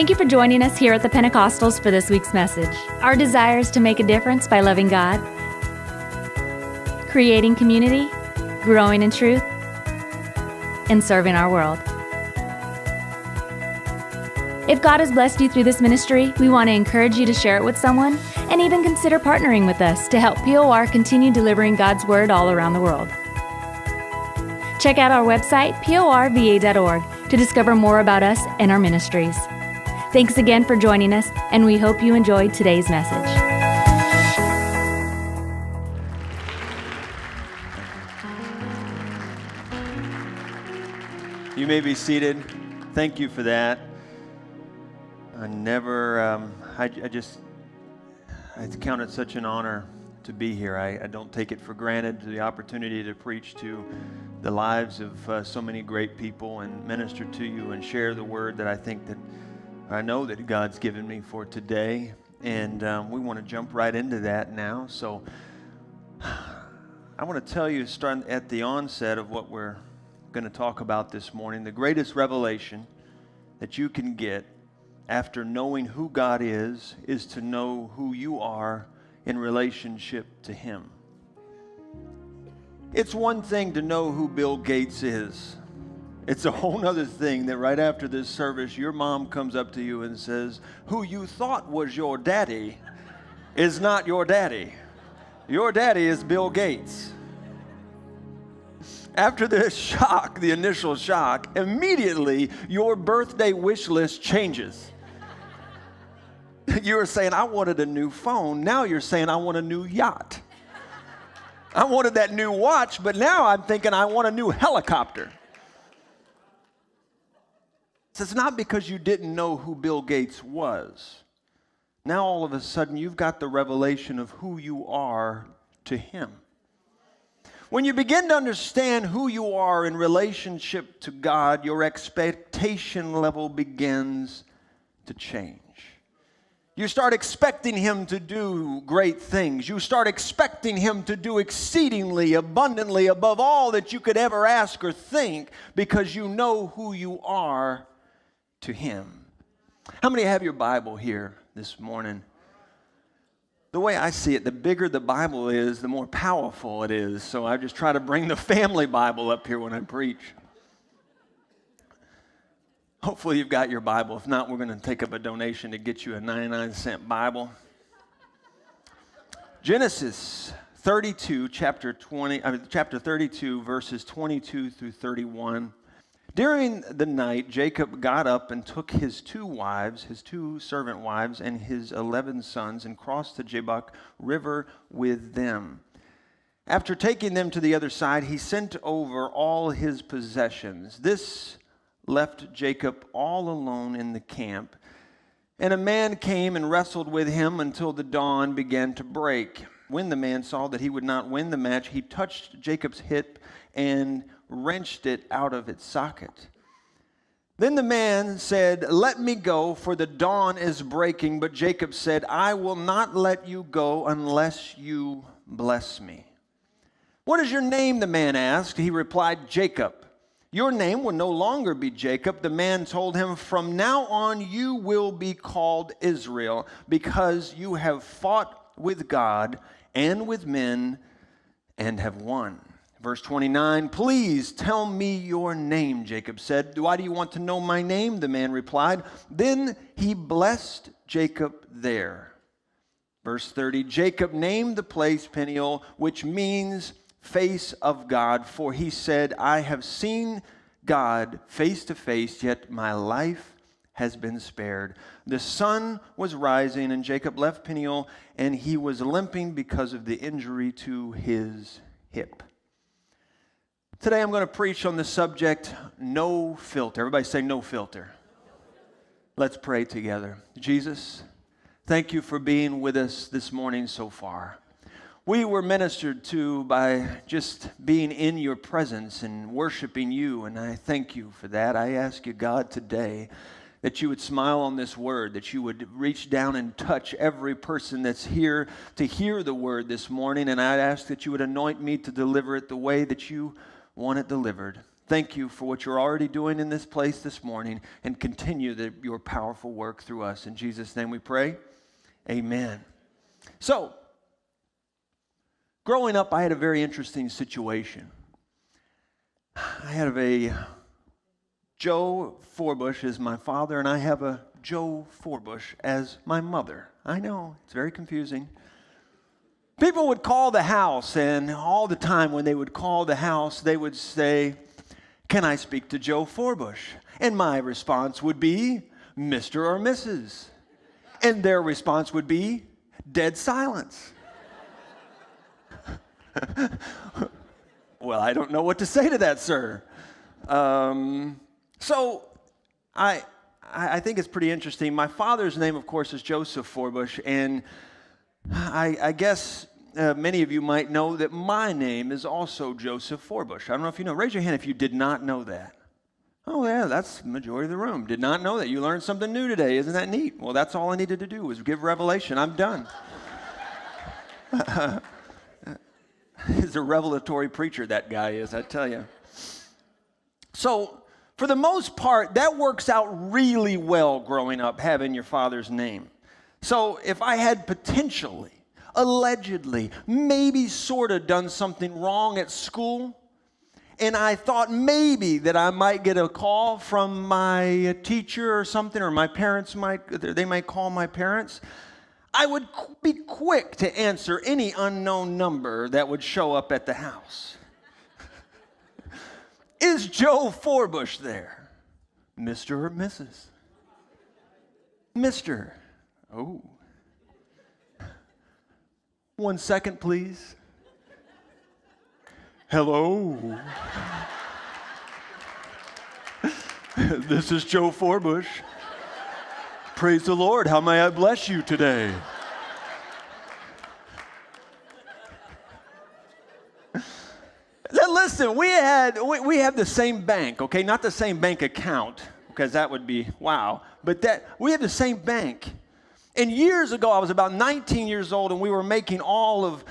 Thank you for joining us here at the Pentecostals for this week's message. Our desire is to make a difference by loving God, creating community, growing in truth, and serving our world. If God has blessed you through this ministry, we want to encourage you to share it with someone and even consider partnering with us to help POR continue delivering God's Word all around the world. Check out our website, porva.org, to discover more about us and our ministries. Thanks again for joining us, and we hope you enjoyed today's message. You may be seated. Thank you for that. I count it such an honor to be here. I don't take it for granted, the opportunity to preach to the lives of so many great people and minister to you and share the word that I know that God's given me for today. And we want to jump right into that now. So I want to tell you, starting at the onset of what we're going to talk about this morning, the greatest revelation that you can get after knowing who God is to know who you are in relationship to Him. It's one thing to know who Bill Gates is. It's a whole other thing that right after this service, your mom comes up to you and says, who you thought was your daddy is not your daddy. Your daddy is Bill Gates. After this shock, the initial shock, immediately your birthday wish list changes. You were saying, I wanted a new phone. Now you're saying, I want a new yacht. I wanted that new watch, but now I'm thinking I want a new helicopter. So it's not because you didn't know who Bill Gates was. Now all of a sudden you've got the revelation of who you are to him. When you begin to understand who you are in relationship to God, your expectation level begins to change. You start expecting him to do great things. You start expecting him to do exceedingly abundantly above all that you could ever ask or think, because you know who you are to him. How many have your Bible here this morning? The way I see it, the bigger the Bible is, the more powerful it is. So I just try to bring the family Bible up here when I preach. Hopefully you've got your Bible. If not, we're going to take up a donation to get you a 99-cent Bible. Genesis 32, chapter 32, verses 22 through 31. During the night, Jacob got up and took his two servant wives, and his 11 sons, and crossed the Jabbok River with them. After taking them to the other side, he sent over all his possessions. This left Jacob all alone in the camp, and a man came and wrestled with him until the dawn began to break. When the man saw that he would not win the match, he touched Jacob's hip and wrenched it out of its socket. Then the man said, "Let me go, for the dawn is breaking." But Jacob said, "I will not let you go unless you bless me." "What is your name?" the man asked. He replied, "Jacob." "Your name will no longer be Jacob." The man told him, "From now on you will be called Israel, because you have fought with God and with men and have won." Verse 29, "Please tell me your name," Jacob said. "Why do you want to know my name?" the man replied. Then he blessed Jacob there. Verse 30, Jacob named the place Peniel, which means face of God, for he said, "I have seen God face to face, yet my life has been spared." The sun was rising, and Jacob left Peniel, and he was limping because of the injury to his hip. Today I'm going to preach on the subject, no filter. Everybody say no filter. Let's pray together. Jesus, thank you for being with us this morning so far. We were ministered to by just being in your presence and worshiping you, and I thank you for that. I ask you, God, today that you would smile on this word, that you would reach down and touch every person that's here to hear the word this morning, and I'd ask that you would anoint me to deliver it the way that you want it delivered. Thank you for what you're already doing in this place this morning, and continue your powerful work through us. In Jesus' name we pray. Amen. So, growing up, I had a very interesting situation. I have a Joe Forbush as my father, and I have a Joe Forbush as my mother. I know, it's very confusing. People would call the house, and all the time when they would call the house, they would say, "Can I speak to Joe Forbush?" And my response would be, "Mr. or Mrs." And their response would be, dead silence. Well, I don't know what to say to that, sir. So I think it's pretty interesting. My father's name, of course, is Joseph Forbush, and I guess many of you might know that my name is also Joseph Forbush. I don't know if you know. Raise your hand if you did not know that. Oh, yeah, that's the majority of the room. Did not know that. You learned something new today. Isn't that neat? Well, that's all I needed to do was give revelation. I'm done. He's a revelatory preacher, that guy is, I tell you. So, for the most part, that works out really well growing up, having your father's name. So, if I had potentially, allegedly, maybe sort of done something wrong at school, and I thought maybe that I might get a call from my teacher or something, or my parents might call my parents, I would be quick to answer any unknown number that would show up at the house. Is Joe Forbush there? Mr. or Mrs.? Mr. Oh. 1 second, please. Hello. This is Joe Forbush. Praise the Lord. How may I bless you today? Now listen, we have the same bank, okay? Not the same bank account, because that would be wow. But we have the same bank. And years ago, I was about 19 years old, and I was making all of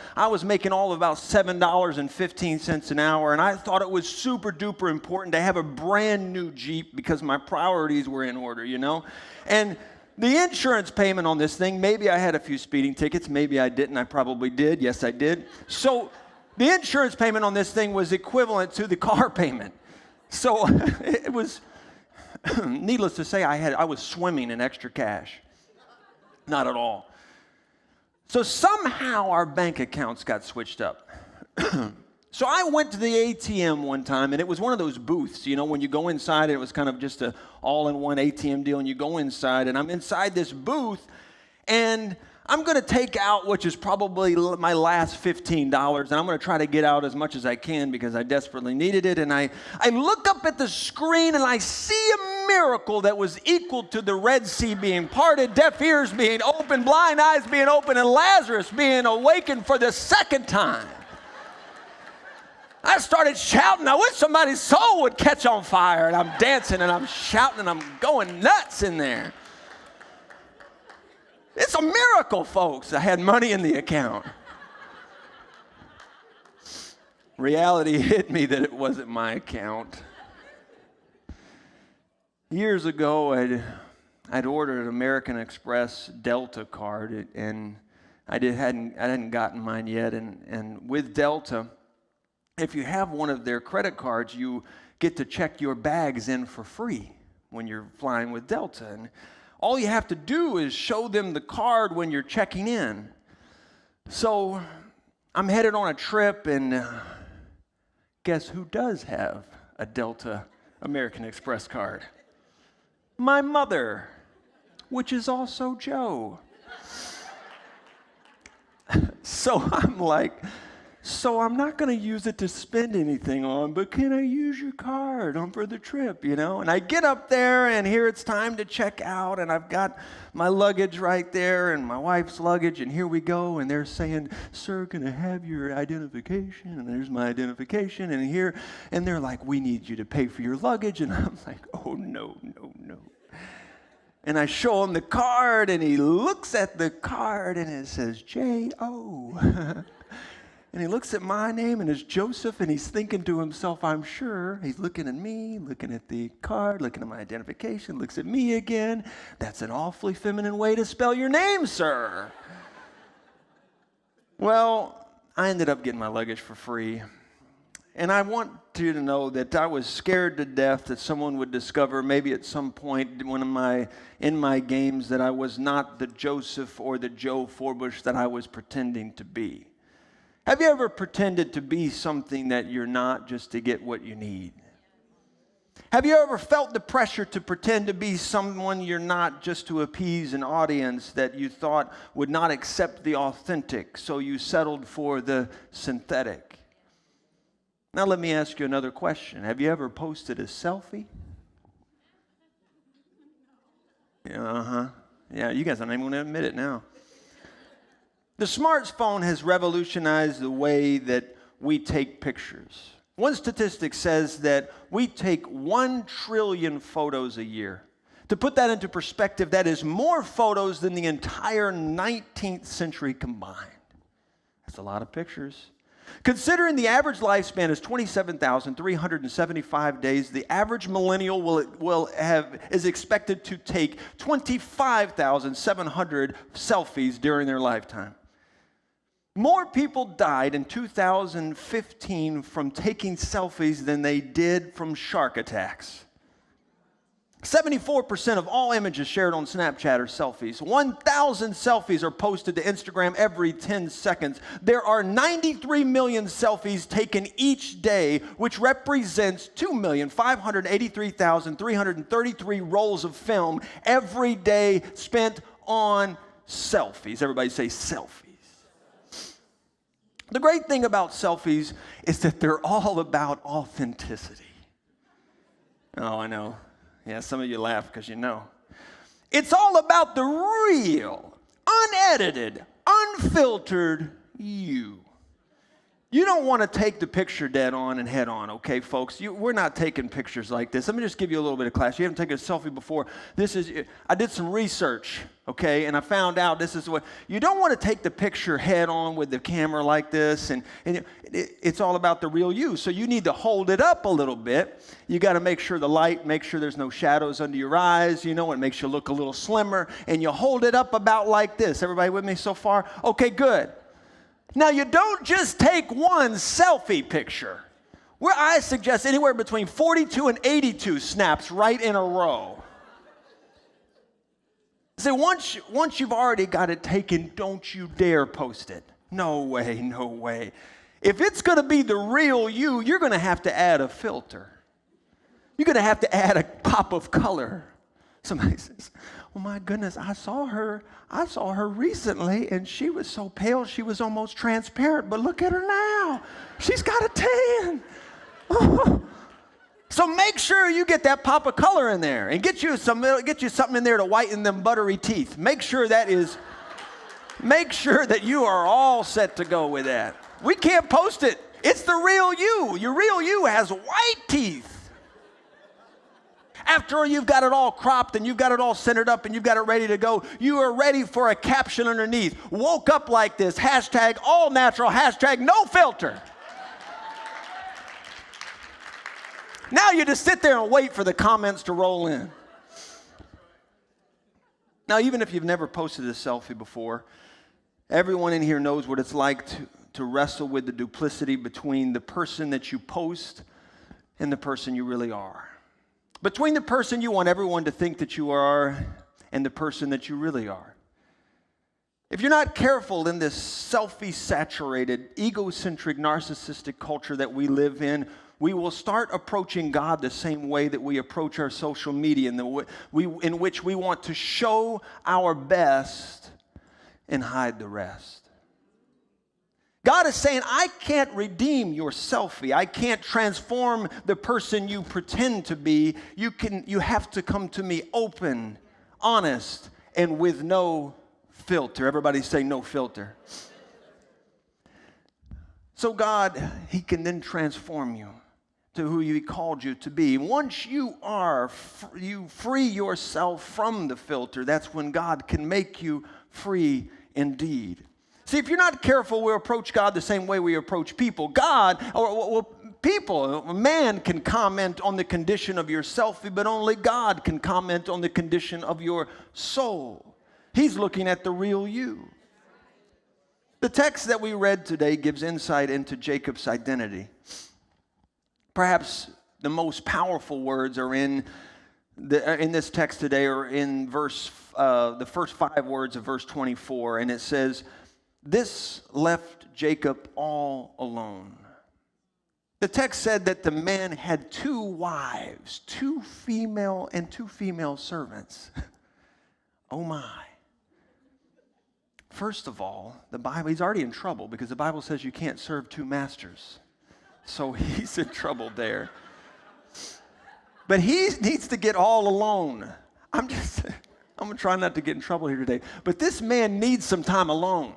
about $7.15 an hour, and I thought it was super duper important to have a brand new Jeep because my priorities were in order, you know? And the insurance payment on this thing, maybe I had a few speeding tickets, maybe I didn't, I probably did, yes I did. So the insurance payment on this thing was equivalent to the car payment. So it was, needless to say, I was swimming in extra cash. Not at all. So somehow our bank accounts got switched up. So I went to the ATM one time, and it was one of those booths, you know, when you go inside, it was kind of just an all-in-one ATM deal, and you go inside, and I'm inside this booth, and I'm going to take out, which is probably my last $15, and I'm going to try to get out as much as I can because I desperately needed it. And I look up at the screen, and I see a miracle that was equal to the Red Sea being parted, deaf ears being opened, blind eyes being opened, and Lazarus being awakened for the second time. I started shouting. I wish somebody's soul would catch on fire. And I'm dancing, and I'm shouting, and I'm going nuts in there. It's a miracle, folks. I had money in the account. Reality hit me that it wasn't my account. Years ago, I'd ordered an American Express Delta card, and I hadn't gotten mine yet. And with Delta, if you have one of their credit cards, you get to check your bags in for free when you're flying with Delta. And all you have to do is show them the card when you're checking in. So I'm headed on a trip, and guess who does have a Delta American Express card? My mother, which is also Joe. So I'm like, so I'm not going to use it to spend anything on, but can I use your card for the trip, you know? And I get up there, and here it's time to check out, and I've got my luggage right there and my wife's luggage, and here we go, and they're saying, "Sir, can I have your identification?" And there's my identification, and they're like, "We need you to pay for your luggage." And I'm like, oh, no. And I show him the card, and he looks at the card, and it says J-O. And he looks at my name and it's Joseph, and he's thinking to himself, I'm sure. He's looking at me, looking at the card, looking at my identification, looks at me again. That's an awfully feminine way to spell your name, sir. Well, I ended up getting my luggage for free. And I want you to know that I was scared to death that someone would discover maybe at some point in my games that I was not the Joseph or the Joe Forbush that I was pretending to be. Have you ever pretended to be something that you're not just to get what you need? Have you ever felt the pressure to pretend to be someone you're not just to appease an audience that you thought would not accept the authentic, so you settled for the synthetic? Now let me ask you another question. Have you ever posted a selfie? Yeah, you guys aren't even going to admit it now. The smartphone has revolutionized the way that we take pictures. One statistic says that we take 1 trillion photos a year. To put that into perspective, that is more photos than the entire 19th century combined. That's a lot of pictures. Considering the average lifespan is 27,375 days, the average millennial is expected to take 25,700 selfies during their lifetime. More people died in 2015 from taking selfies than they did from shark attacks. 74% of all images shared on Snapchat are selfies. 1,000 selfies are posted to Instagram every 10 seconds. There are 93 million selfies taken each day, which represents 2,583,333 rolls of film every day spent on selfies. Everybody say selfies. The great thing about selfies is that they're all about authenticity. Oh, I know. Yeah, some of you laugh because you know. It's all about the real, unedited, unfiltered you. You don't want to take the picture dead on and head on, okay, folks? We're not taking pictures like this. Let me just give you a little bit of class. You haven't taken a selfie before. I did some research, okay, and I found out this is what, you don't want to take the picture head on with the camera like this, and it's all about the real you. So you need to hold it up a little bit. You got to make sure make sure there's no shadows under your eyes, it makes you look a little slimmer, and you hold it up about like this. Everybody with me so far? Okay, good. Now, you don't just take one selfie picture. Where I suggest anywhere between 42 and 82 snaps right in a row. See, once you've already got it taken, don't you dare post it. No way, no way. If it's going to be the real you, you're going to have to add a filter. You're going to have to add a pop of color. Somebody says, oh my goodness, I saw her recently, and she was so pale, she was almost transparent, but look at her now. She's got a tan. Oh. So make sure you get that pop of color in there, and get you something in there to whiten them buttery teeth. Make sure that you are all set to go with that. We can't post it. It's the real you. Your real you has white teeth. After you've got it all cropped and you've got it all centered up and you've got it ready to go, you are ready for a caption underneath. Woke up like this, hashtag all natural, hashtag no filter. Now you just sit there and wait for the comments to roll in. Now, even if you've never posted a selfie before, everyone in here knows what it's like to wrestle with the duplicity between the person that you post and the person you really are. Between the person you want everyone to think that you are and the person that you really are. If you're not careful in this selfie-saturated, egocentric, narcissistic culture that we live in, we will start approaching God the same way that we approach our social media, in which we want to show our best and hide the rest. God is saying, I can't redeem your selfie. I can't transform the person you pretend to be. You have to come to me open, honest, and with no filter. Everybody say no filter. So God, He can then transform you to who He called you to be. Once you free yourself from the filter, that's when God can make you free indeed. See, if you're not careful, we'll approach God the same way we approach people. Man can comment on the condition of your selfie, but only God can comment on the condition of your soul. He's looking at the real you. The text that we read today gives insight into Jacob's identity. Perhaps the most powerful words are in this text today, or in the first 5 words of verse 24, and it says, "This left Jacob all alone." The text said that the man had 2 wives, 2 female and 2 female servants. Oh my. First of all, the Bible, he's already in trouble because the Bible says you can't serve 2 masters. So he's in trouble there. But he needs to get all alone. I'm going to try not to get in trouble here today. But this man needs some time alone.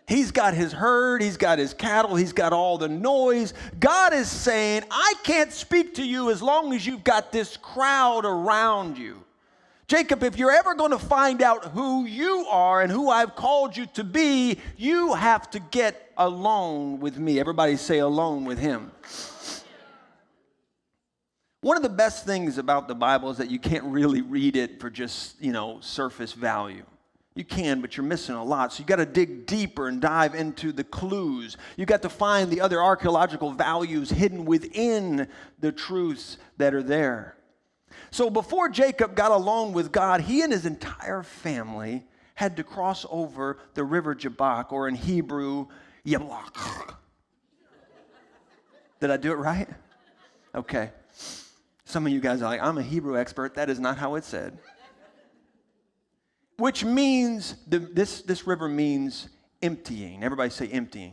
He's got his herd, he's got his cattle, he's got all the noise. God is saying, I can't speak to you as long as you've got this crowd around you. Jacob, if you're ever going to find out who you are and who I've called you to be, you have to get alone with me. Everybody say alone with him. One of the best things about the Bible is that you can't really read it for just, surface value. You can, but you're missing a lot. So you got to dig deeper and dive into the clues. You got to find the other archaeological values hidden within the truths that are there. So before Jacob got alone with God, he and his entire family had to cross over the river Jabbok, or in Hebrew, Yablak. Did I do it right? Okay. Some of you guys are like, I'm a Hebrew expert. That is not how it's said. Which means, this river means emptying. Everybody say emptying.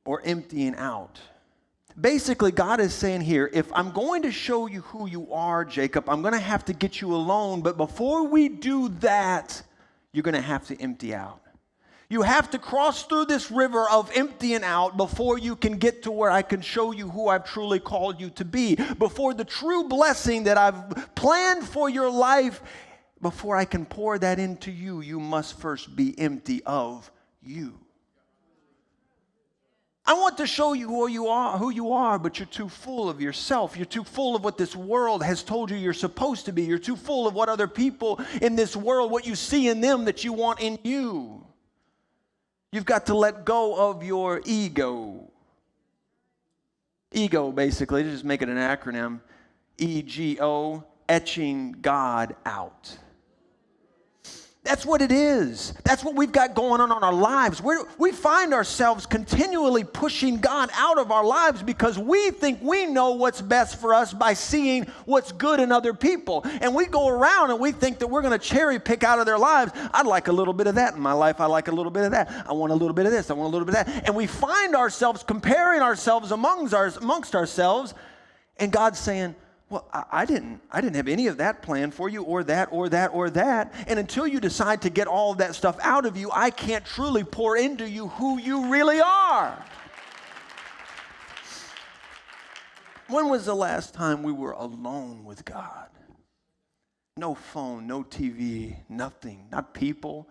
Or emptying out. Basically, God is saying here, if I'm going to show you who you are, Jacob, I'm going to have to get you alone. But before we do that, you're going to have to empty out. You have to cross through this river of emptying out before you can get to where I can show you who I've truly called you to be. Before the true blessing that I've planned for your life, before I can pour that into you, you must first be empty of you. I want to show you who you are, but you're too full of yourself. You're too full of what this world has told you you're supposed to be. You're too full of what other people in this world, what you see in them that you want in you. You've got to let go of your ego. Ego, basically, to just make it an acronym, E-G-O, etching God out. That's what it is. That's what we've got going on in our lives. We find ourselves continually pushing God out of our lives because we think we know what's best for us by seeing what's good in other people. And we go around and we think that we're going to cherry pick out of their lives. I'd like a little bit of that in my life. I like a little bit of that. I want a little bit of this. I want a little bit of that. And we find ourselves comparing ourselves amongst ourselves. And God's saying, well, I didn't have any of that planned for you, or that, or that, or that. And until you decide to get all of that stuff out of you, I can't truly pour into you who you really are. When was the last time we were alone with God? No phone, no TV, nothing, not people,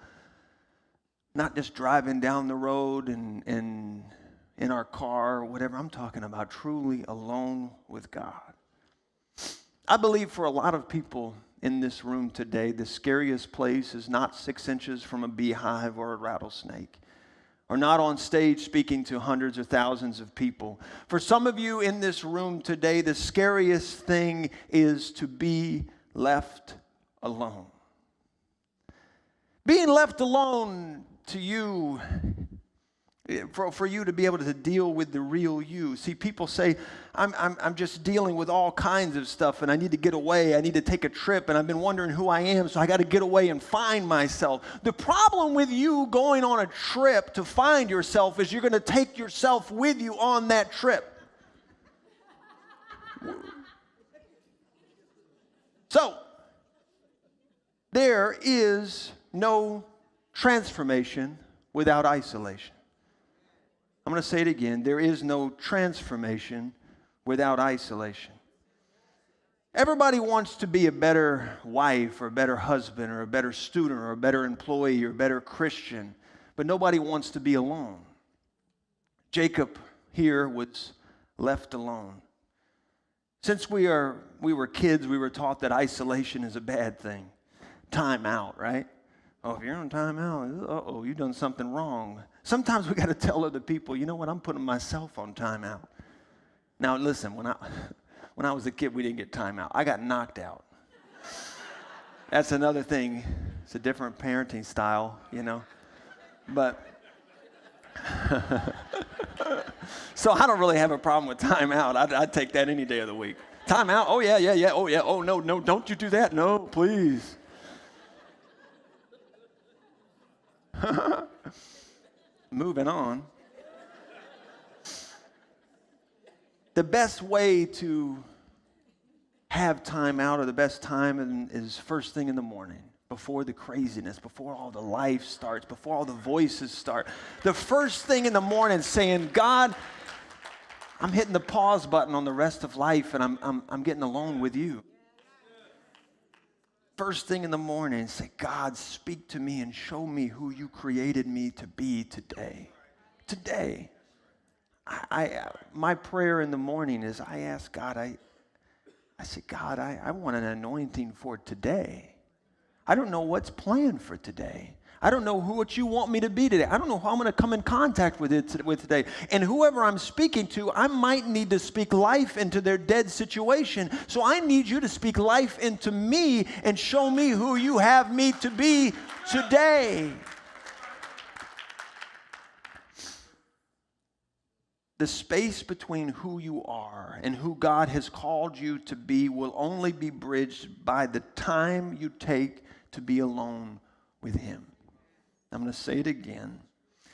not just driving down the road and in our car or whatever. I'm talking about truly alone with God. I believe for a lot of people in this room today, the scariest place is not 6 inches from a beehive or a rattlesnake, or not on stage speaking to hundreds or thousands of people. For some of you in this room today, the scariest thing is to be left alone. Being left alone to you, for you to be able to deal with the real you. See, people say, I'm just dealing with all kinds of stuff and I need to get away. I need to take a trip and I've been wondering who I am, so I got to get away and find myself. The problem with you going on a trip to find yourself is you're going to take yourself with you on that trip. So, there is no transformation without isolation. I'm going to say it again. There is no transformation without isolation. Everybody wants to be a better wife or a better husband or a better student or a better employee or a better Christian, but nobody wants to be alone. Jacob here was left alone. Since we were kids, we were taught that isolation is a bad thing. Time out, right? Oh, if you're on time out, you've done something wrong. Sometimes we got to tell other people, you know what, I'm putting myself on time out. Now listen, when I was a kid, we didn't get time out. I got knocked out. That's another thing. It's a different parenting style, you know. But so I don't really have a problem with time out. I'd take that any day of the week. Time out? Oh, yeah. Oh, yeah. Oh, no, don't you do that. No, please. Moving on. The best way to have time out, or the best time, is first thing in the morning, before the craziness, before all the life starts, before all the voices start. The first thing in the morning, saying, God, I'm hitting the pause button on the rest of life, and I'm getting alone with you. First thing in the morning, say, God, speak to me and show me who you created me to be today. Today. My prayer in the morning is I ask God, I say, God, I want an anointing for today. I don't know what's planned for today. I don't know what you want me to be today. I don't know how I'm going to come in contact with today. And whoever I'm speaking to, I might need to speak life into their dead situation. So I need you to speak life into me and show me who you have me to be today. The space between who you are and who God has called you to be will only be bridged by the time you take to be alone with Him. I'm going to say it again.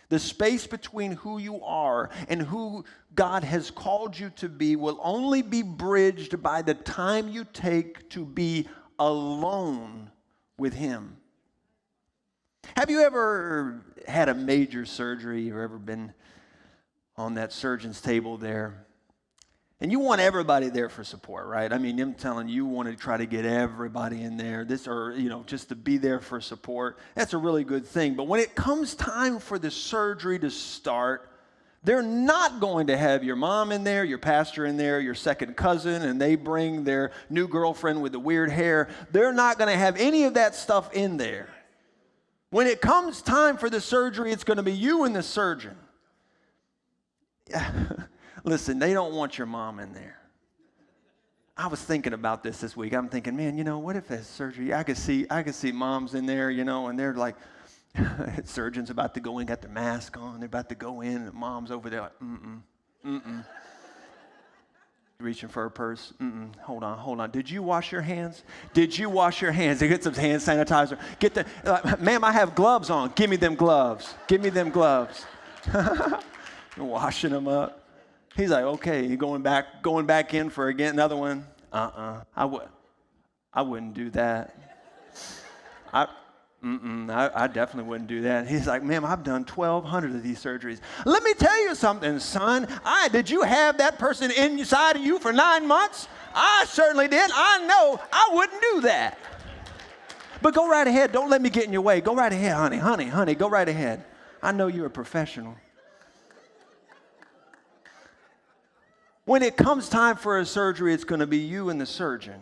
The space between who you are and who God has called you to be will only be bridged by the time you take to be alone with Him. Have you ever had a major surgery or ever been on that surgeon's table there? And you want everybody there for support, right? I mean, I'm telling you, you want to try to get everybody in there, just to be there for support. That's a really good thing. But when it comes time for the surgery to start, they're not going to have your mom in there, your pastor in there, your second cousin, and they bring their new girlfriend with the weird hair. They're not going to have any of that stuff in there. When it comes time for the surgery, it's going to be you and the surgeon. Listen, they don't want your mom in there. I was thinking about this week. I'm thinking, man, what if there's surgery? I could see moms in there, and they're like, surgeon's about to go in, got their mask on, they're about to go in, and mom's over there like, reaching for her purse. Hold on. Did you wash your hands? They get some hand sanitizer. Ma'am, I have gloves on. Give me them gloves. Washing them up. He's like, okay, you going back in for another one? I wouldn't do that. I definitely wouldn't do that. He's like, ma'am, I've done 1,200 of these surgeries. Let me tell you something, son. Did you have that person inside of you for 9 months? I certainly did. I know I wouldn't do that. But go right ahead. Don't let me get in your way. Go right ahead, honey, go right ahead. I know you're a professional. When it comes time for a surgery, it's going to be you and the surgeon.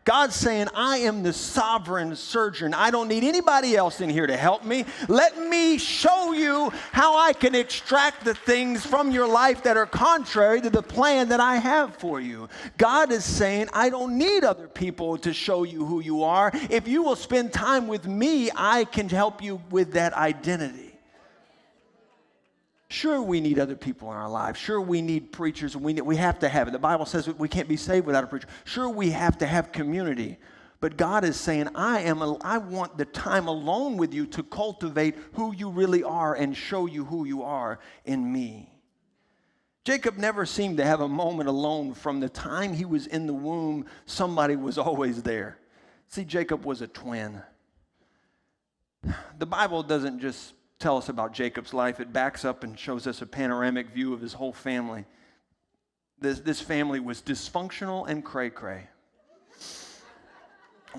God's saying, I am the sovereign surgeon. I don't need anybody else in here to help me. Let me show you how I can extract the things from your life that are contrary to the plan that I have for you. God is saying, I don't need other people to show you who you are. If you will spend time with me, I can help you with that identity. Sure, we need other people in our lives. Sure, we need preachers. We have to have it. The Bible says that we can't be saved without a preacher. Sure, we have to have community. But God is saying, I want the time alone with you to cultivate who you really are and show you who you are in me. Jacob never seemed to have a moment alone. From the time he was in the womb, somebody was always there. See, Jacob was a twin. The Bible doesn't just tell us about Jacob's life. It backs up and shows us a panoramic view of his whole family. This family was dysfunctional and cray-cray.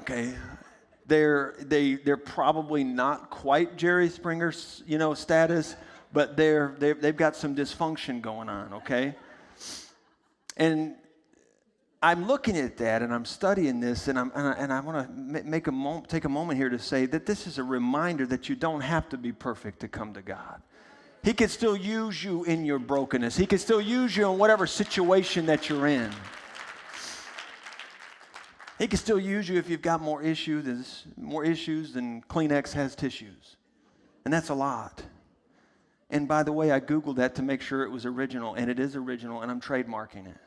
Okay. They're probably not quite Jerry Springer, status, but they've got some dysfunction going on, okay? And I'm looking at that, and I'm studying this, and I want to take a moment here to say that this is a reminder that you don't have to be perfect to come to God. He can still use you in your brokenness. He can still use you in whatever situation that you're in. He can still use you if you've got more issues than Kleenex has tissues. And that's a lot. And by the way, I Googled that to make sure it was original, and it is original, and I'm trademarking it.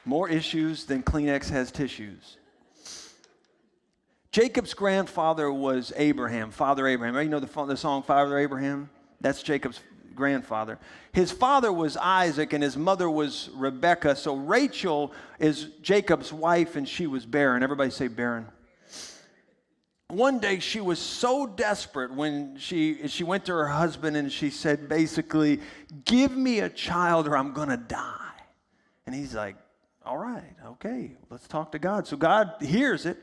More issues than Kleenex has tissues. Jacob's grandfather was Abraham, Father Abraham. You know the song Father Abraham? That's Jacob's grandfather. His father was Isaac and his mother was Rebekah. So Rachel is Jacob's wife and she was barren. Everybody say barren. One day she was so desperate when she went to her husband and she said basically, give me a child or I'm going to die. And he's like, all right, okay, let's talk to God. So God hears it,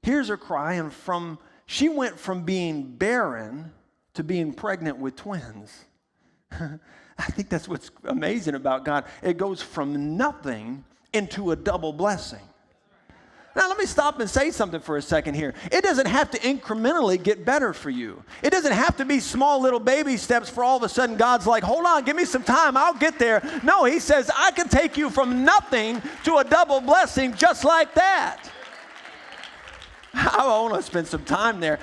hears her cry, and she went from being barren to being pregnant with twins. I think that's what's amazing about God. It goes from nothing into a double blessing. Now, let me stop and say something for a second here. It doesn't have to incrementally get better for you. It doesn't have to be small little baby steps for all of a sudden God's like, hold on, give me some time, I'll get there. No, he says, I can take you from nothing to a double blessing just like that. I want to spend some time there.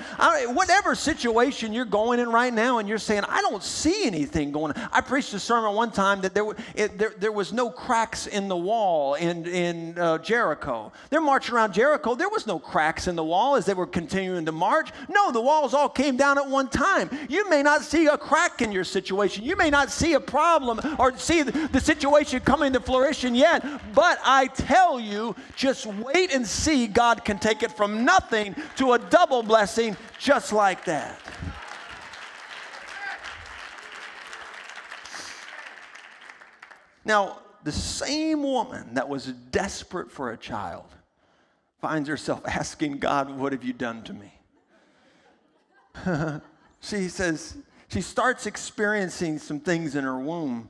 Whatever situation you're going in right now and you're saying, I don't see anything going on. I preached a sermon one time that there was no cracks in the wall in Jericho. They're marching around Jericho. There was no cracks in the wall as they were continuing to march. No, the walls all came down at one time. You may not see a crack in your situation. You may not see a problem or see the situation coming to fruition yet. But I tell you, just wait and see. God can take it from nothing to a double blessing just like that. Now, the same woman that was desperate for a child finds herself asking God, what have you done to me? She says, she starts experiencing some things in her womb.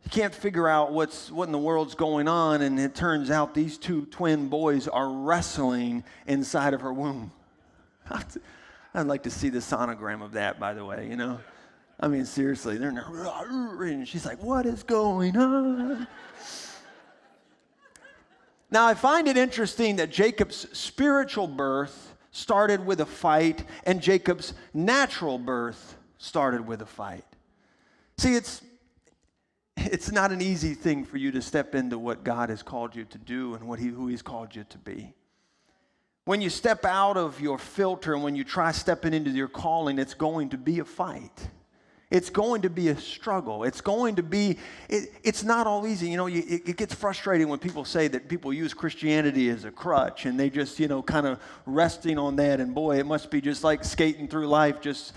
She can't figure out what in the world's going on, and it turns out these two twin boys are wrestling inside of her womb. I'd like to see the sonogram of that, by the way, I mean, seriously, they're in there, and she's like, what is going on? Now, I find it interesting that Jacob's spiritual birth started with a fight, and Jacob's natural birth started with a fight. See, it's not an easy thing for you to step into what God has called you to do and who he's called you to be. When you step out of your filter and when you try stepping into your calling, it's going to be a fight. It's going to be a struggle. It's going to be, it's not all easy. It gets frustrating when people say that people use Christianity as a crutch and they just, kind of resting on that. And boy, it must be just like skating through life, just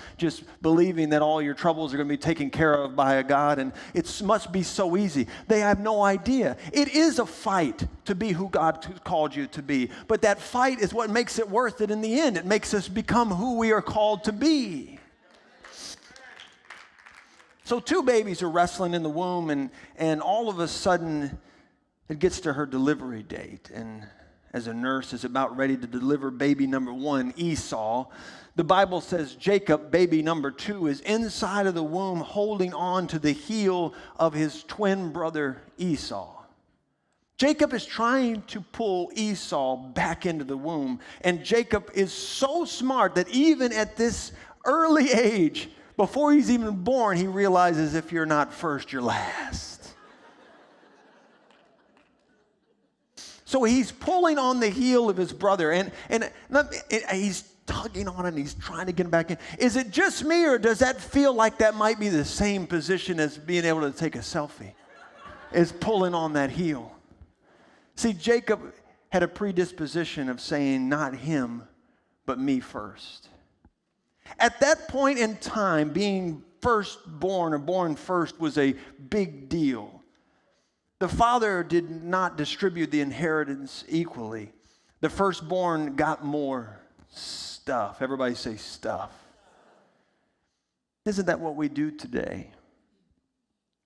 believing that all your troubles are going to be taken care of by a God. And it must be so easy. They have no idea. It is a fight to be who God called you to be. But that fight is what makes it worth it in the end. It makes us become who we are called to be. So two babies are wrestling in the womb, and all of a sudden, it gets to her delivery date. And as a nurse is about ready to deliver baby number 1, Esau, the Bible says Jacob, baby number 2, is inside of the womb holding on to the heel of his twin brother Esau. Jacob is trying to pull Esau back into the womb, and Jacob is so smart that even at this early age, before he's even born, he realizes if you're not first, you're last. So he's pulling on the heel of his brother, and he's tugging on it, and he's trying to get him back in. Is it just me, or does that feel like that might be the same position as being able to take a selfie? Is pulling on that heel. See, Jacob had a predisposition of saying, not him, but me first. At that point in time, being firstborn or born first was a big deal. The father did not distribute the inheritance equally. The firstborn got more stuff. Everybody say stuff. Isn't that what we do today?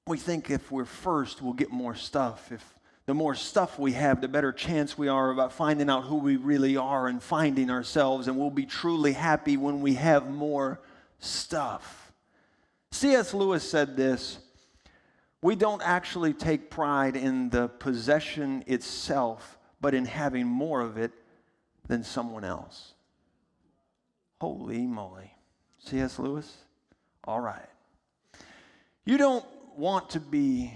We think if we're first, we'll get more stuff. If the more stuff we have, the better chance we are about finding out who we really are and finding ourselves, and we'll be truly happy when we have more stuff. C.S. Lewis said this: we don't actually take pride in the possession itself, but in having more of it than someone else. Holy moly. C.S. Lewis? All right. You don't want to be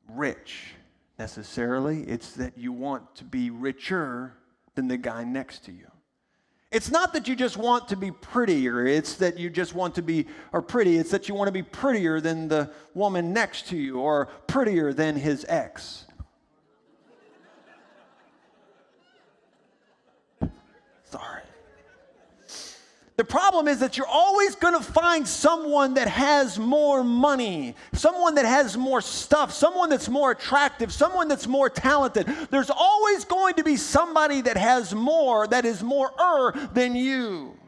rich necessarily. It's that you want to be richer than the guy next to you. It's not that you just want to be prettier. It's that you just want to be, or pretty, it's that you want to be prettier than the woman next to you, or prettier than his ex. Sorry. The problem is that you're always going to find someone that has more money, someone that has more stuff, someone that's more attractive, someone that's more talented. There's always going to be somebody that has more, that is more than you.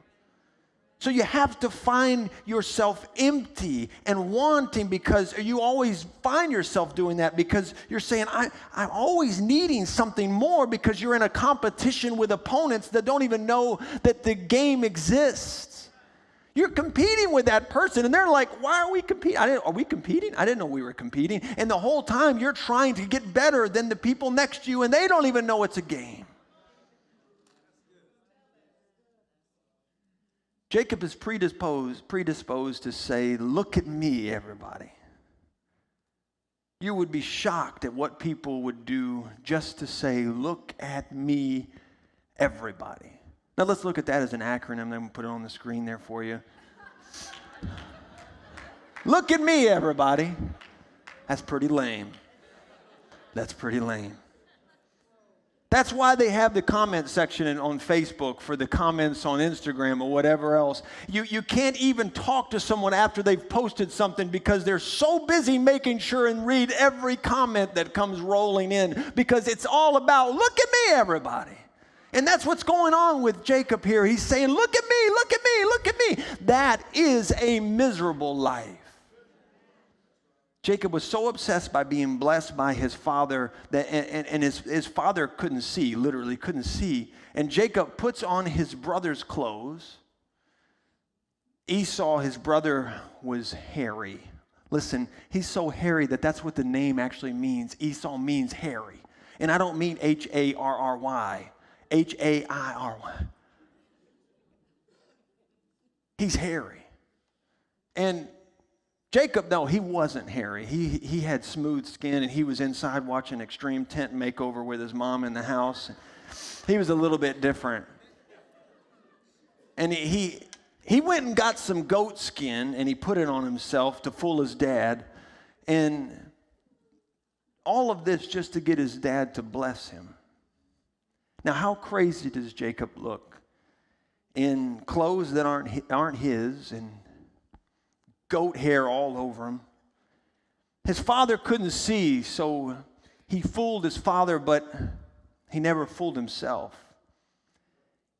So you have to find yourself empty and wanting, because you always find yourself doing that because you're saying, I'm always needing something more, because you're in a competition with opponents that don't even know that the game exists. You're competing with that person, and they're like, why are we competing? Are we competing? I didn't know we were competing. And the whole time you're trying to get better than the people next to you, and they don't even know it's a game. Jacob is predisposed to say, look at me, everybody. You would be shocked at what people would do just to say, look at me, everybody. Now let's look at that as an acronym. Then we'll put it on the screen there for you. Look at me, everybody. That's pretty lame. That's pretty lame. That's why they have the comment section on Facebook for the comments on Instagram or whatever else. You can't even talk to someone after they've posted something because they're so busy making sure and read every comment that comes rolling in, because it's all about, look at me, everybody. And that's what's going on with Jacob here. He's saying, look at me, look at me, look at me. That is a miserable life. Jacob was so obsessed by being blessed by his father that, and his father couldn't see, literally couldn't see. And Jacob puts on his brother's clothes. Esau, his brother, was hairy. Listen, he's so hairy that's what the name actually means. Esau means hairy. And I don't mean Harry, H-A-I-R-Y. He's hairy. And Jacob, no, he wasn't hairy. He had smooth skin, and he was inside watching Extreme Tent Makeover with his mom in the house. He was a little bit different. And he went and got some goat skin, and he put it on himself to fool his dad. And all of this just to get his dad to bless him. Now, how crazy does Jacob look? In clothes that aren't his, and goat hair all over him. His father couldn't see, so he fooled his father, but he never fooled himself.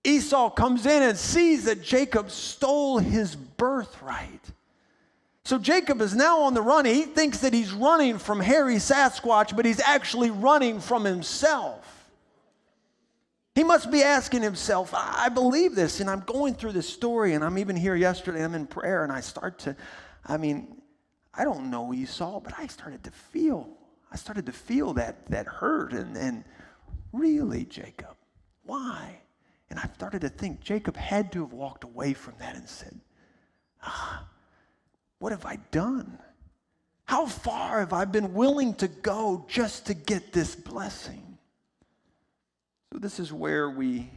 Esau comes in and sees that Jacob stole his birthright. So Jacob is now on the run. He thinks that he's running from hairy Sasquatch, but he's actually running from himself. He must be asking himself, I believe this, and I'm going through this story, and I'm even here yesterday, I'm in prayer, and I don't know Esau, but I started to feel that hurt, and really, Jacob, why? And I started to think Jacob had to have walked away from that and said, what have I done? How far have I been willing to go just to get this blessing? So this is where we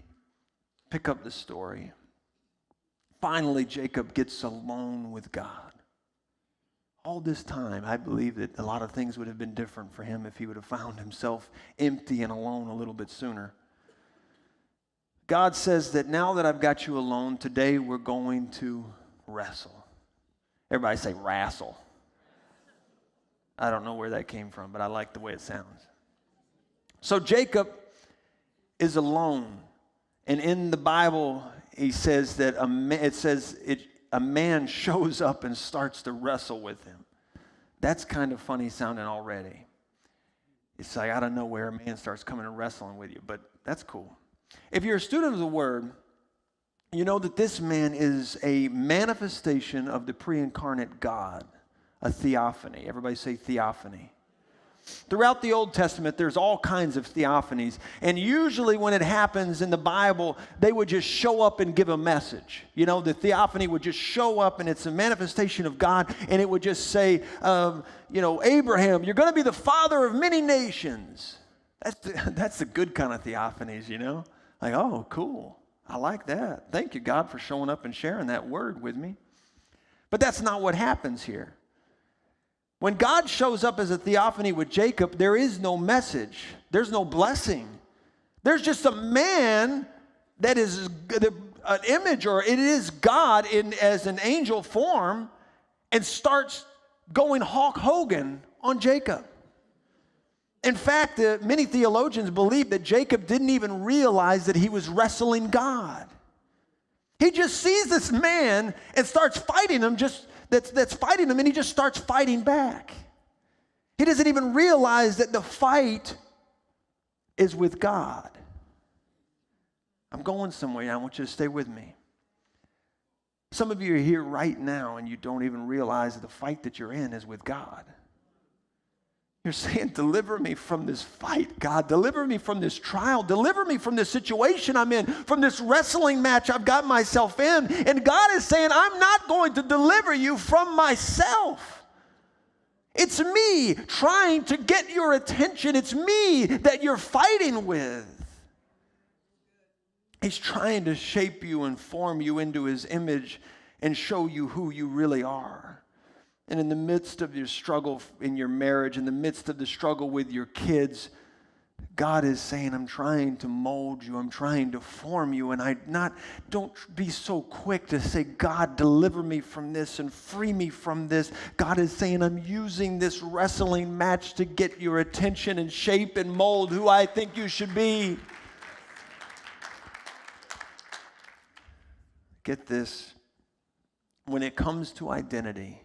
pick up the story. Finally, Jacob gets alone with God. All this time, I believe that a lot of things would have been different for him if he would have found himself empty and alone a little bit sooner. God says that now that I've got you alone, today we're going to wrestle. Everybody say wrestle. I don't know where that came from, but I like the way it sounds. So Jacob is alone. And in the Bible, he says that a man shows up and starts to wrestle with him. That's kind of funny sounding already. It's like out of nowhere, a man starts coming and wrestling with you, but that's cool. If you're a student of the Word, you know that this man is a manifestation of the pre-incarnate God, a theophany. Everybody say theophany. Throughout the Old Testament, there's all kinds of theophanies. And usually when it happens in the Bible, they would just show up and give a message. You know, the theophany would just show up and it's a manifestation of God. And it would just say, Abraham, you're going to be the father of many nations. That's the good kind of theophanies, you know. Like, oh, cool. I like that. Thank you, God, for showing up and sharing that word with me. But that's not what happens here. When God shows up as a theophany with Jacob, there is no message. There's no blessing. There's just a man that is an image, or it is God as an angel form, and starts going Hulk Hogan on Jacob. In fact, many theologians believe that Jacob didn't even realize that he was wrestling God. He just sees this man and starts fighting him, that's fighting him, and he just starts fighting back. He doesn't even realize that the fight is with God. I'm going somewhere, and I want you to stay with me. Some of you are here right now, and you don't even realize that the fight that you're in is with God. You're saying, deliver me from this fight, God. Deliver me from this trial. Deliver me from this situation I'm in, from this wrestling match I've got myself in. And God is saying, I'm not going to deliver you from myself. It's me trying to get your attention. It's me that you're fighting with. He's trying to shape you and form you into his image and show you who you really are. And in the midst of your struggle in your marriage, in the midst of the struggle with your kids, God is saying, I'm trying to mold you. I'm trying to form you. And don't be so quick to say, God, deliver me from this and free me from this. God is saying, I'm using this wrestling match to get your attention and shape and mold who I think you should be. Get this. When it comes to identity,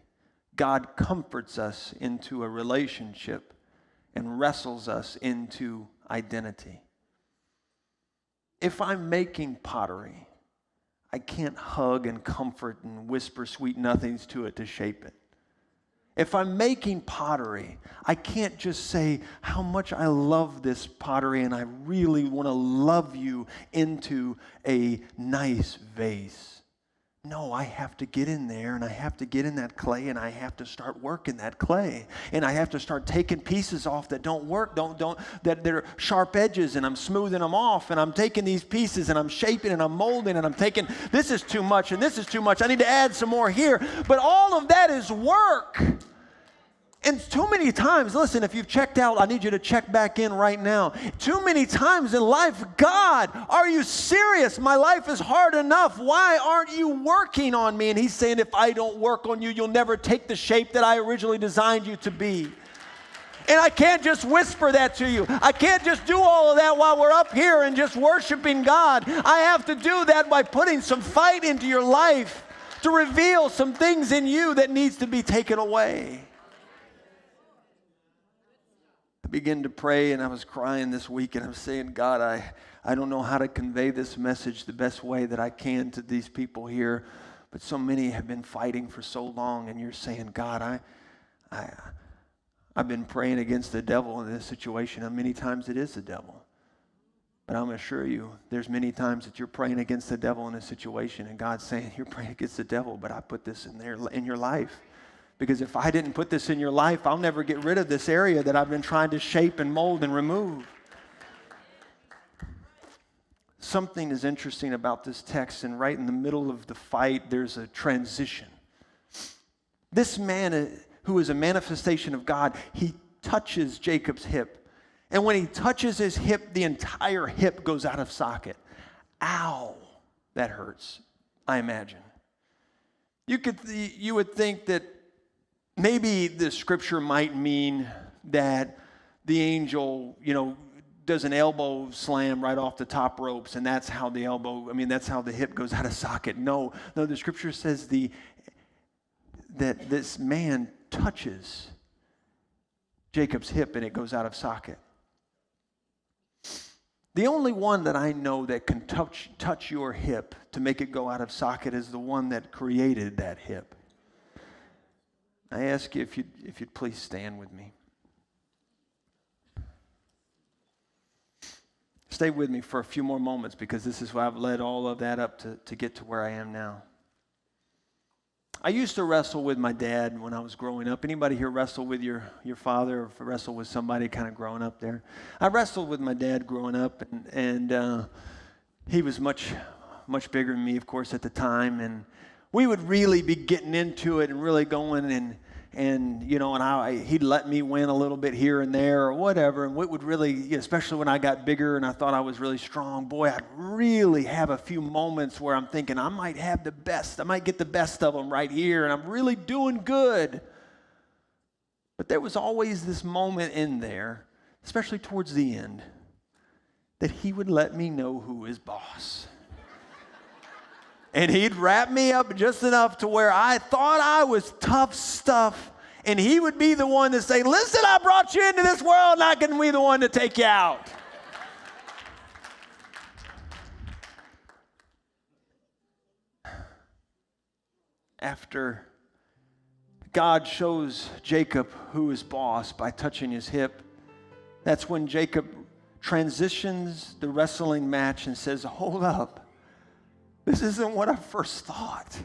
God comforts us into a relationship and wrestles us into identity. If I'm making pottery, I can't hug and comfort and whisper sweet nothings to it to shape it. If I'm making pottery, I can't just say how much I love this pottery and I really want to love you into a nice vase. No, I have to get in there and I have to get in that clay and I have to start working that clay. And I have to start taking pieces off that don't work, that they're sharp edges, and I'm smoothing them off, and I'm taking these pieces and I'm shaping and I'm molding and I'm taking, this is too much and this is too much. I need to add some more here. But all of that is work. And too many times, listen, if you've checked out, I need you to check back in right now. Too many times in life, God, are you serious? My life is hard enough. Why aren't you working on me? And he's saying, if I don't work on you, you'll never take the shape that I originally designed you to be. And I can't just whisper that to you. I can't just do all of that while we're up here and just worshiping God. I have to do that by putting some fight into your life to reveal some things in you that needs to be taken away. Began to pray, and I was crying this week, and I'm saying, God, I don't know how to convey this message the best way that I can to these people here, but so many have been fighting for so long, and you're saying, God, I've been praying against the devil in this situation, and many times it is the devil. But I'm going to assure you, there's many times that you're praying against the devil in a situation, and God's saying, you're praying against the devil, but I put this in your life. Because if I didn't put this in your life, I'll never get rid of this area that I've been trying to shape and mold and remove. Something is interesting about this text, and right in the middle of the fight, there's a transition. This man, who is a manifestation of God, he touches Jacob's hip. And when he touches his hip, the entire hip goes out of socket. Ow, that hurts, I imagine. You would think that Maybe the scripture might mean that the angel, does an elbow slam right off the top ropes, and that's how that's how the hip goes out of socket. No, the scripture says that this man touches Jacob's hip and it goes out of socket. The only one that I know that can touch your hip to make it go out of socket is the one that created that hip. I ask you if you'd please stand with me. Stay with me for a few more moments, because this is why I've led all of that up to get to where I am now. I used to wrestle with my dad when I was growing up. Anybody here wrestle with your father, or wrestle with somebody kind of growing up there? I wrestled with my dad growing up, and he was much bigger than me, of course, at the time. And we would really be getting into it and really going, and he'd let me win a little bit here and there or whatever. And it would really, especially when I got bigger and I thought I was really strong, boy, I'd really have a few moments where I'm thinking I might have the best. I might get the best of them right here, and I'm really doing good. But there was always this moment in there, especially towards the end, that he would let me know who is boss. And he'd wrap me up just enough to where I thought I was tough stuff. And he would be the one to say, listen, I brought you into this world, not going to be the one to take you out. After God shows Jacob who is boss by touching his hip, that's when Jacob transitions the wrestling match and says, hold up. This isn't what I first thought.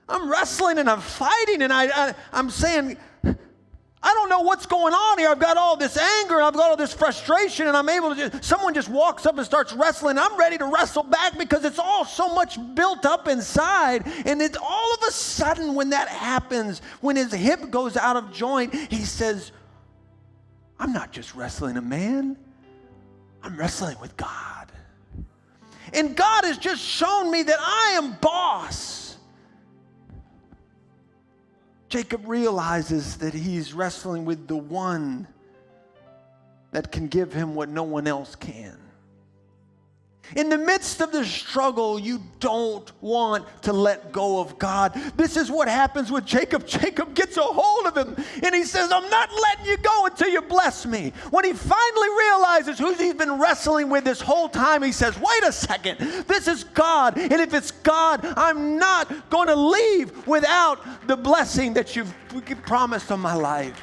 I'm wrestling and I'm fighting, and I'm saying, I don't know what's going on here. I've got all this anger and I've got all this frustration, and I'm able to someone just walks up and starts wrestling. I'm ready to wrestle back because it's all so much built up inside. And it's all of a sudden when that happens, when his hip goes out of joint, he says, I'm not just wrestling a man. I'm wrestling with God. And God has just shown me that I am boss. Jacob realizes that he's wrestling with the one that can give him what no one else can. In the midst of the struggle, you don't want to let go of God. This is what happens with Jacob. Jacob gets a hold of him, and he says, I'm not letting you go until you bless me. When he finally realizes who he's been wrestling with this whole time, he says, wait a second, this is God. And if it's God, I'm not going to leave without the blessing that you've promised on my life.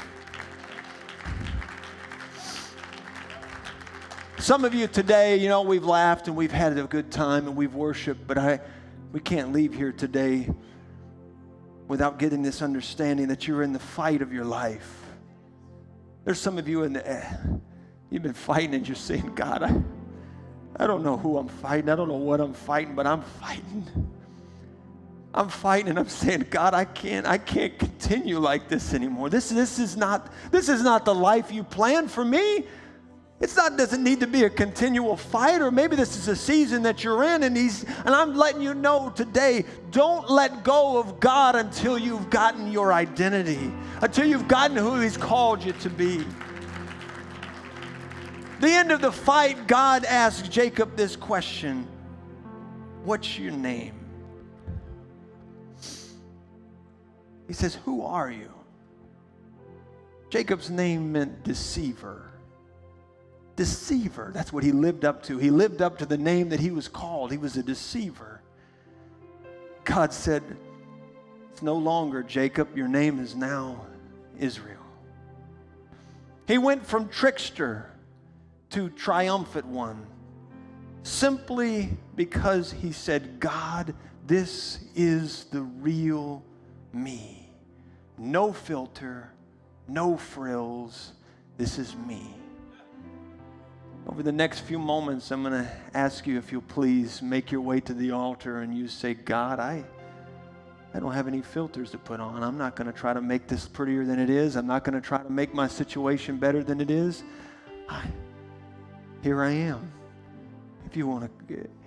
Some of you today, we've laughed and we've had a good time and we've worshiped, but we can't leave here today without getting this understanding that you're in the fight of your life. There's some of you you've been fighting and you're saying, God, I don't know who I'm fighting. I don't know what I'm fighting, but I'm fighting. I'm fighting and I'm saying, God, I can't continue like this anymore. This is not the life you planned for me. Doesn't need to be a continual fight, or maybe this is a season that you're in, and I'm letting you know today, don't let go of God until you've gotten your identity, until you've gotten who He's called you to be. The end of the fight, God asked Jacob this question, what's your name? He says, who are you? Jacob's name meant deceiver. Deceiver, that's what he lived up to. He lived up to the name that he was called. He was a deceiver. God said, it's no longer Jacob, your name is now Israel. He went from trickster to triumphant one, simply because he said, God, this is the real me. No filter, no frills, this is me. Over the next few moments, I'm going to ask you if you'll please make your way to the altar and you say, God, I don't have any filters to put on. I'm not going to try to make this prettier than it is. I'm not going to try to make my situation better than it is. Here I am.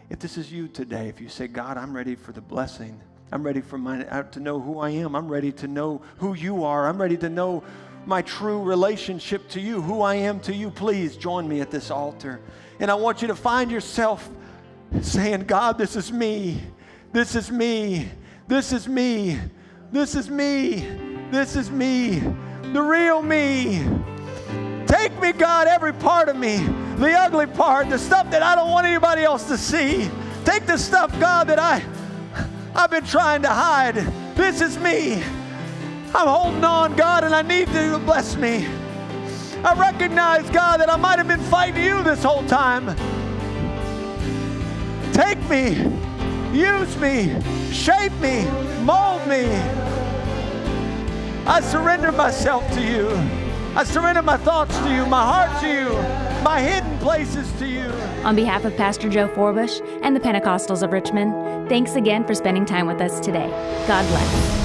If this is you today, if you say, God, I'm ready for the blessing, I'm ready to know who I am. I'm ready to know who you are. I'm ready to know my true relationship to you, who I am to you. Please join me at this altar. And I want you to find yourself saying, God, this is me. This is me. This is me. This is me. This is me. The real me. Take me, God, every part of me. The ugly part, the stuff that I don't want anybody else to see. Take the stuff, God, that I've been trying to hide. This is me. I'm holding on, God, and I need you to bless me. I recognize, God, that I might have been fighting you this whole time. Take me, use me, shape me, mold me. I surrender myself to you. I surrender my thoughts to you, my heart to you, my hidden places to you. On behalf of Pastor Joe Forbush and the Pentecostals of Richmond, thanks again for spending time with us today. God bless.